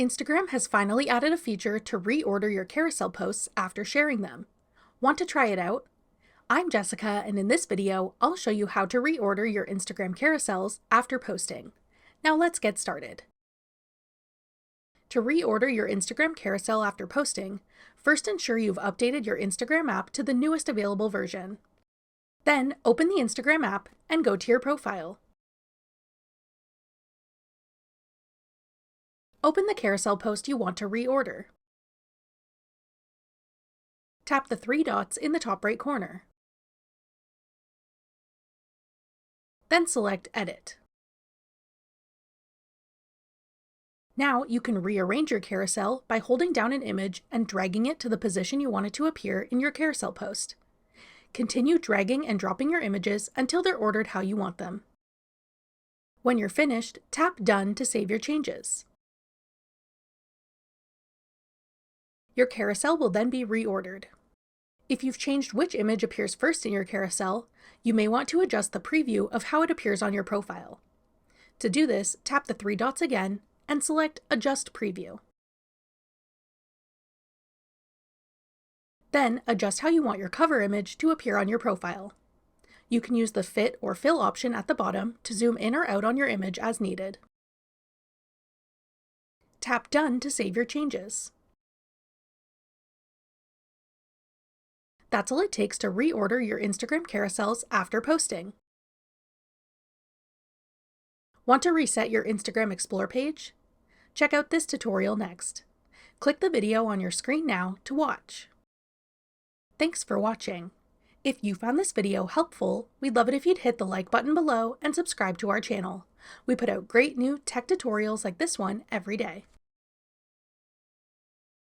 Instagram has finally added a feature to reorder your carousel posts after sharing them. Want to try it out? I'm Jessica, and in this video, I'll show you how to reorder your Instagram carousels after posting. Now let's get started. To reorder your Instagram carousel after posting, first ensure you've updated your Instagram app to the newest available version. Then open the Instagram app and go to your profile. Open the carousel post you want to reorder. Tap the three dots in the top right corner. Then select Edit. Now you can rearrange your carousel by holding down an image and dragging it to the position you want it to appear in your carousel post. Continue dragging and dropping your images until they're ordered how you want them. When you're finished, tap Done to save your changes. Your carousel will then be reordered. If you've changed which image appears first in your carousel, you may want to adjust the preview of how it appears on your profile. To do this, tap the three dots again and select Adjust Preview. Then adjust how you want your cover image to appear on your profile. You can use the Fit or Fill option at the bottom to zoom in or out on your image as needed. Tap Done to save your changes. That's all it takes to reorder your Instagram carousels after posting. Want to reset your Instagram Explore page? Check out this tutorial next. Click the video on your screen now to watch. Thanks for watching. If you found this video helpful, we'd love it if you'd hit the like button below and subscribe to our channel. We put out great new tech tutorials like this one every day.